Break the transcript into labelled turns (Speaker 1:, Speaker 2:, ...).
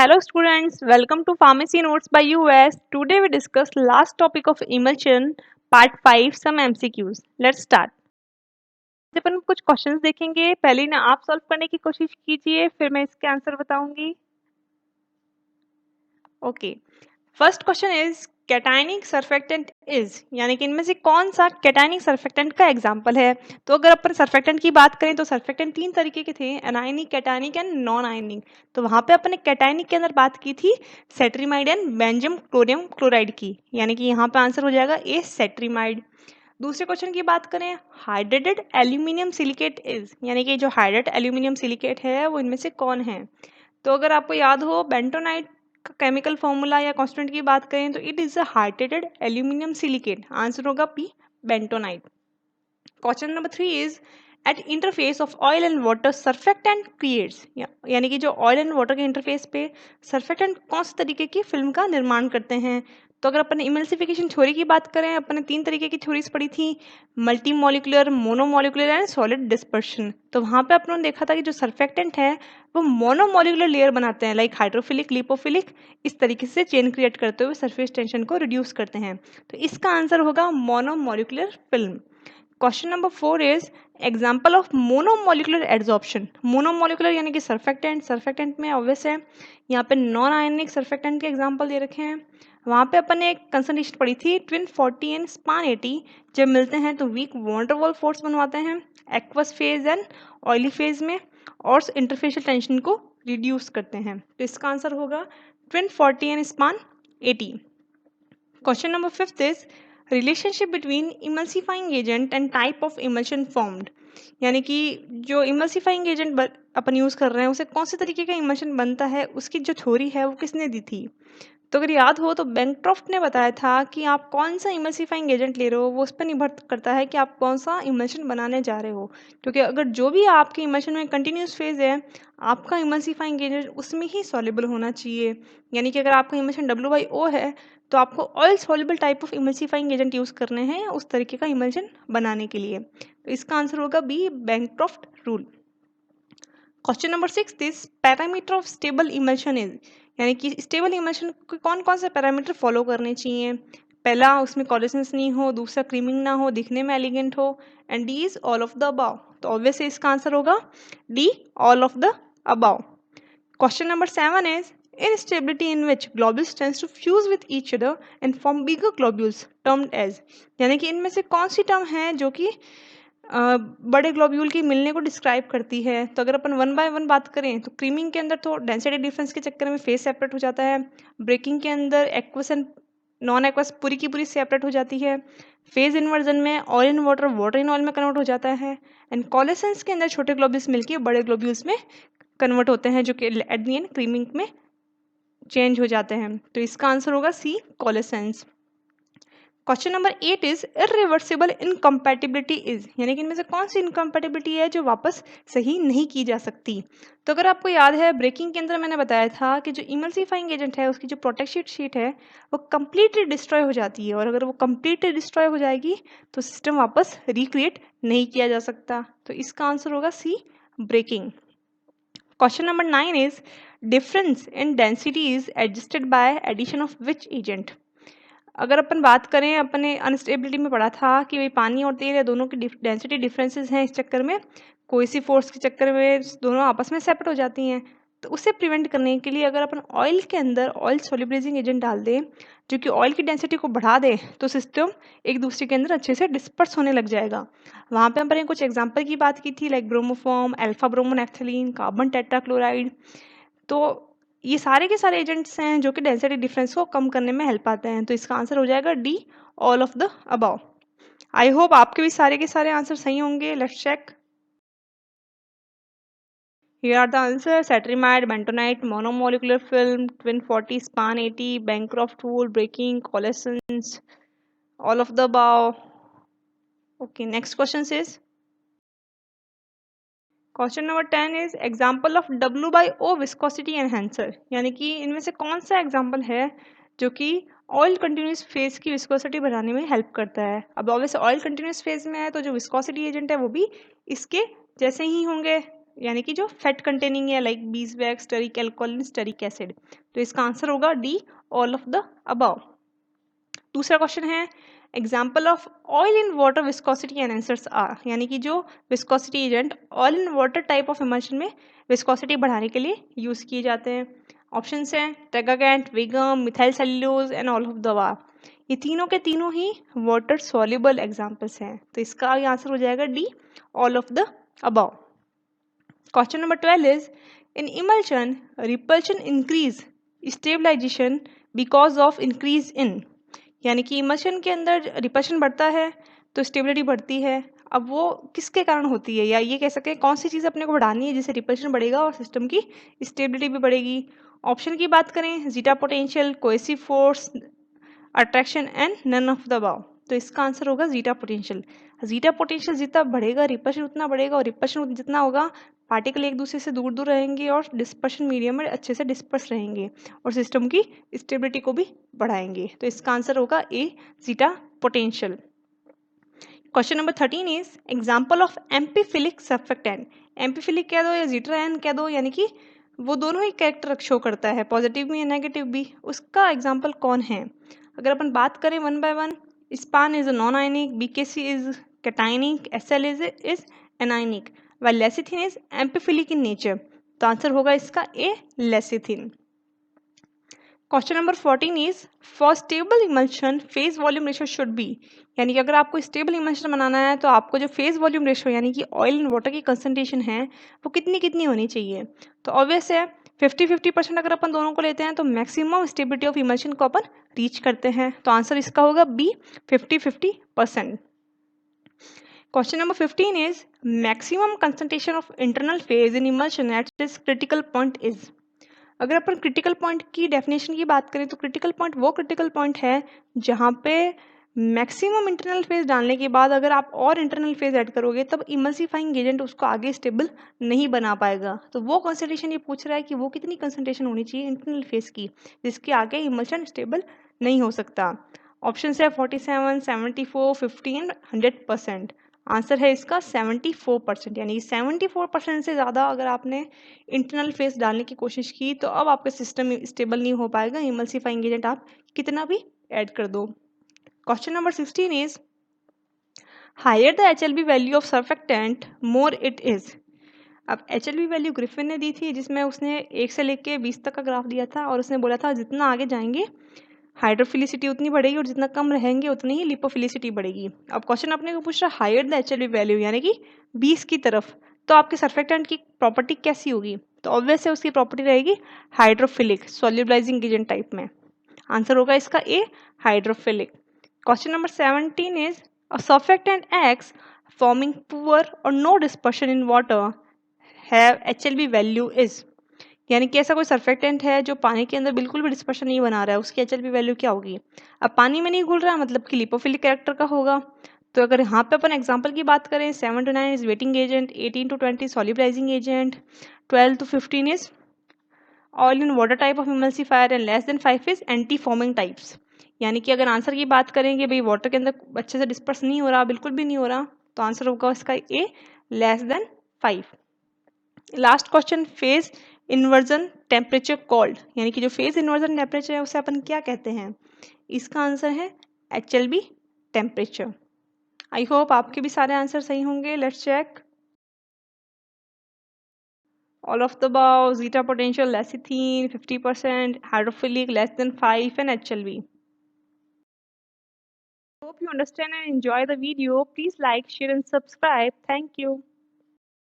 Speaker 1: Hello students, welcome to Pharmacy Notes by US. Today we discuss last topic of emulsion, part 5, some MCQs. Let's start. आज अपन कुछ questions देखेंगे। पहले ना आप solve करने की कोशिश कीजिए, फिर मैं इसके आंसर बताऊंगी। Okay, first question is cationic surfactant is, यानी कि इनमें से कौन सा कैटायनिक सरफेक्टेंट का एग्जांपल है। तो अगर अपन सरफेक्टेंट की बात करें तो सरफेक्टेंट तीन तरीके के थे, anionic, cationic and non ionic. तो वहां पे अपन कैटायनिक के अंदर बात की थी सेट्रीमाइड एंड बेंजम क्लोरियम क्लोराइड की, यानी कि यहाँ पे आंसर हो जाएगा ए सेट्रीमाइड। दूसरे क्वेश्चन की बात करें हाइड्रेटेड एल्यूमिनियम सिलिकेट इज, यानी कि जो हाइड्रेटेड एल्यूमिनियम सिलिकेट है वो इनमें से कौन है। तो अगर आपको याद हो बेंटोनाइट का केमिकल फॉर्मूला या कांस्टेंट की बात करें तो it is a hydrated aluminium silicate, answer होगा B bentonite. Question number 3 is at interface of oil and water surfactant creates, यानी कि जो ऑयल एंड वाटर के इंटरफेस पे सर्फेक्टेंट कौन से तरीके की फिल्म का निर्माण करते हैं। तो अगर अपन इमल्सिफिकेशन थ्योरी की बात करें, अपन ने तीन तरीके की थ्योरीज पढ़ी थी, multi molecular, monomolecular and solid dispersion. तो वहां पे अपन ने देखा था कि जो सर्फेक्टेंट है वो मोनोमॉलिकुलर लेयर बनाते हैं, लाइक हाइड्रोफिलिक, लिपोफिलिक, इस तरीके से चेन क्रिएट करते हुए सरफेस टेंशन को रिड्यूस करते हैं। तो इसका आंसर होगा monomolecular film. Question number 4 is example of monomolecular adsorption. Monomolecular यानी कि सर्फेक्टेंट, सर्फेक्टेंट में ऑब्वियस है यहाँ पे नॉन आयनिक सर्फेक्टेंट के एग्जाम्पल दे रखे हैं। वहाँ पे अपन ने एक कंसंट्रेशन पढ़ी थी ट्विन 40 एंड स्पान 80, जब मिलते हैं तो वीक वॉन्डरवॉल फोर्स बनवाते हैं aqueous phase and oily phase में, और इंटरफेशियल टेंशन को रिड्यूस करते हैं। तो इसका आंसर होगा twin 40 and span 80। Question number 5 is relationship between emulsifying agent and type of emulsion formed, यानी कि जो इमल्सिफाइंग एजेंट अपन यूज कर रहे हैं उसे कौन से तरीके का इमल्शन बनता है, उसकी जो थ्योरी है वो किसने दी थी। तो अगर याद हो तो बैंक्रोफ्ट ने बताया था कि आप कौन सा इमल्सिफाइंग एजेंट ले रहे हो वो उस पर निर्भर करता है कि आप कौन सा इमल्शन बनाने जा रहे हो। क्योंकि अगर जो भी आपके इमल्शन में कंटिन्यूस फेज है, आपका इमल्सिफाइंग एजेंट उसमें ही सॉल्युबल होना चाहिए। यानी कि अगर आपका इमल्शन WO है तो आपको oil soluble type of emulsifying agent use करने हैं उस तरीके का इमल्शन बनाने के लिए। तो इसका आंसर होगा B Bancroft rule. Question number 6 this parameter of stable emulsion is, यानी कि स्टेबल इमल्शन को कौन कौन से पैरामीटर फॉलो करने चाहिए। पहला, उसमें कोलेसेंस नहीं हो, दूसरा क्रीमिंग ना हो, दिखने में एलिगेंट हो, and D is all of the above. तो ऑब्वियसली इसका आंसर होगा D all of the above. Question number 7 is instability in which globules tends to fuse with each other and form bigger globules termed as, यानी कि इनमें से कौन सी term है जो कि बड़े ग्लोब्यूल की मिलने को डिस्क्राइब करती है। तो अगर अपन वन बाय वन बात करें तो क्रीमिंग के अंदर तो डेंसिटी डिफरेंस के चक्कर में फेस सेपरेट हो जाता है, ब्रेकिंग के अंदर एक्वस एंड नॉन एक्वस पूरी की पूरी सेपरेट हो जाती है, फेज इन्वर्जन में oil in water, water in oil में कन्वर्ट हो जाता है, एंड कॉलेसेंस के अंदर छोटे ग्लोब्यूल्स मिलकर बड़े ग्लोब्यूल्स में कन्वर्ट होते हैं जो कि एट दी एंड क्रीमिंग में चेंज हो जाते हैं। तो इसका आंसर होगा C coalescence. Question number 8 is irreversible incompatibility is, यानी कि इनमें से कौन सी इनकम्पैटिबिलिटी है जो वापस सही नहीं की जा सकती। तो अगर आपको याद है ब्रेकिंग के अंदर मैंने बताया था कि जो इमल्सिफाइंग एजेंट है उसकी जो प्रोटेक्टेड शीट है वो कंप्लीटली डिस्ट्रॉय हो जाती है, और अगर वो कंप्लीटली डिस्ट्रॉय हो जाएगी तो सिस्टम वापस रिक्रिएट नहीं किया जा सकता। तो इसका आंसर होगा सी breaking. Question number 9 is difference in density is adjusted by addition of which agent। अगर अपन बात करें, अपने अनस्टेबिलिटी में पढ़ा था कि भाई पानी और तेल या दोनों की डेंसिटी डिफरेंसेस हैं, इस चक्कर में कोई सी फोर्स के चक्कर में दोनों आपस में सेपरेट हो जाती हैं। तो उसे प्रिवेंट करने के लिए अगर अपन ऑयल के अंदर ऑयल सोल्युबलाइजिंग एजेंट डाल दें जो कि ऑयल की डेंसिटी को बढ़ा दे तो सिस्टम एक दूसरे के अंदर अच्छे से डिस्पर्स होने लग जाएगा। वहाँ पे अपन ने कुछ एग्जाम्पल की बात की थी, like bromoform, alpha bromo naphthalene, carbon tetrachloride. तो ये सारे के सारे एजेंट्स हैं जो कि डेंसिटी डिफरेंस को कम करने में हेल्प आते हैं। तो इसका आंसर हो जाएगा D all of the above. I hope आपके भी सारे के सारे आंसर सही होंगे। Let's check. Here are the answers: cetrimide, bentonite, monomolecular film, twin 40, span 80, Bancroft rule, breaking, coalescence, all of the above. Okay, next question is question number 10 is example of W/O viscosity enhancer, यानी कि इनमें से कौन सा example है जो कि oil continuous phase की विस्कोसिटी बढ़ाने में हेल्प करता है। अब ऑब्वियसली ऑयल कंटिन्यूस फेज में है तो जो विस्कोसिटी एजेंट है वो भी इसके जैसे ही होंगे। यानी कि जो फैट कंटेनिंग है like beeswax, stearic alcohol, stearic acid. तो इसका आंसर होगा D, all of the above. दूसरा क्वेश्चन है example of oil in water viscosity enhancers are, यानी कि जो viscosity agent oil in water type of emulsion में विस्कोसिटी बढ़ाने के लिए यूज किए जाते हैं। ऑप्शंस हैं tragacanth, Veegum, methyl cellulose and all of the above. ये तीनों के तीनों ही वाटर सॉल्युबल एग्जाम्पल्स हैं, तो इसका आंसर हो जाएगा D, all of the above. Question number 12 is in emulsion, repulsion increase stabilization because of increase in, यानी कि इमल्शन के अंदर रिपल्शन बढ़ता है तो स्टेबिलिटी बढ़ती है। अब वो किसके कारण होती है, या ये कह सकते हैं कौन सी चीज़ अपने को बढ़ानी है जिससे रिपल्शन बढ़ेगा और सिस्टम की स्टेबिलिटी भी बढ़ेगी। ऑप्शन की बात करें zeta potential, cohesive force, attraction and none of the above. तो इसका आंसर होगा जीटा पोटेंशियल। जीटा पोटेंशियल जितना बढ़ेगा रिपल्शन उतना बढ़ेगा, और रिपल्शन जितना होगा पार्टिकल एक दूसरे से दूर दूर रहेंगे और डिस्पर्शन मीडियम में अच्छे से डिस्पर्स रहेंगे और सिस्टम की स्टेबिलिटी को भी बढ़ाएंगे। तो इसका आंसर होगा A, zeta potential. Question number 13 is example of amphiphilic surfactant. Amphiphilic कह दो या जीट्राएन कह दो, यानी कि वो दोनों ही कैरेक्टर शो करता है, पॉजिटिव भी या नेगेटिव भी। उसका एग्जाम्पल कौन है? अगर अपन बात करें one by one, Span is non ionic, BKC is cationic, SL is anionic, while lecithin is amphiphilic in nature। तो आंसर होगा इसका A, lecithin. Question number 14 is for stable emulsion phase volume ratio should be, यानी कि अगर आपको stable emulsion बनाना है तो आपको जो फेज वॉल्यूम रेशियो यानी कि ऑयल एंड वाटर की कंसंट्रेशन है वो कितनी कितनी होनी चाहिए। तो ऑब्वियस है 50-50% अगर अपन दोनों को लेते हैं तो मैक्सिमम स्टेबिलिटी ऑफ इमल्शन को अपन रीच करते हैं। तो आंसर इसका होगा B, 50-50%। Question number 15 is maximum concentration of internal phase in emulsion at its critical point is। अगर अपन क्रिटिकल पॉइंट की डेफिनेशन की बात करें तो क्रिटिकल पॉइंट वो क्रिटिकल पॉइंट है जहाँ पे मैक्सिमम इंटरनल फेज डालने के बाद अगर आप और इंटरनल फेज ऐड करोगे तब इमल्सिफाइंग एजेंट उसको आगे स्टेबल नहीं बना पाएगा। तो वो कंसंट्रेशन ये पूछ रहा है कि वो कितनी कंसंट्रेशन होनी चाहिए इंटरनल फेज की जिसके आगे इमल्शन स्टेबल नहीं हो सकता। ऑप्शन है 47, 74, 50 एंड 100%। आंसर है इसका 74%, यानी 74% से ज़्यादा अगर आपने इंटरनल फेस डालने की कोशिश की तो अब आपका सिस्टम स्टेबल नहीं हो पाएगा, इमल्सिफाइंग एजेंट आप कितना भी ऐड कर दो। Question number 16 is higher the HLB value of surfactant more it is. अब HLB वैल्यू ग्रिफिन ने दी थी जिसमें उसने 1 से लेके 20 तक का ग्राफ दिया था और उसने बोला था जितना आगे जाएंगे हाइड्रोफिलिसिटी उतनी बढ़ेगी और जितना कम रहेंगे उतनी ही लिपोफिलिसिटी बढ़ेगी। अब क्वेश्चन अपने को पूछ रहा है हायर द HLB वैल्यू यानी कि 20 की तरफ, तो आपके सर्फेक्टेंट की प्रॉपर्टी कैसी होगी? तो ऑब्वियस है उसकी प्रॉपर्टी रहेगी हाइड्रोफिलिक, सोल्यूबलाइजिंग एजेंट टाइप में। आंसर होगा इसका A, hydrophilic. Question number 17 is a surfactant X forming poor और no dispersion in water have HLB value is, यानी कि ऐसा कोई सर्फेक्टेंट है जो पानी के अंदर बिल्कुल भी डिस्पर्शन नहीं बना रहा है, उसकी HLB वैल्यू क्या होगी? अब पानी में नहीं घुल रहा मतलब कि लिपोफिलिक कैरेक्टर का होगा। तो अगर यहाँ पे अपन एग्जांपल की बात करें 7 to 9 is wetting agent, 18 to 20 solubilizing agent, 12 to 15 is oil in water type of emulsifier and less than 5 is anti forming types. यानी कि अगर आंसर की बात करेंगे भाई वाटर के अंदर अच्छे से डिस्पर्स नहीं हो रहा, बिल्कुल भी नहीं हो रहा, तो आंसर होगा इसका A, less than 5। Last question phase inversion temperature called, यानी कि जो फेज इन्वर्जन टेम्परेचर है उसे अपन क्या कहते हैं? इसका आंसर है HLB टेम्परेचर। आई होप आपके भी सारे आंसर सही होंगे। Let's check. All of the above, zeta potential lecithin 50%, hydrophilic less than 5 and HLB। Hope you understand and enjoy the video. Please like, share and subscribe. Thank you.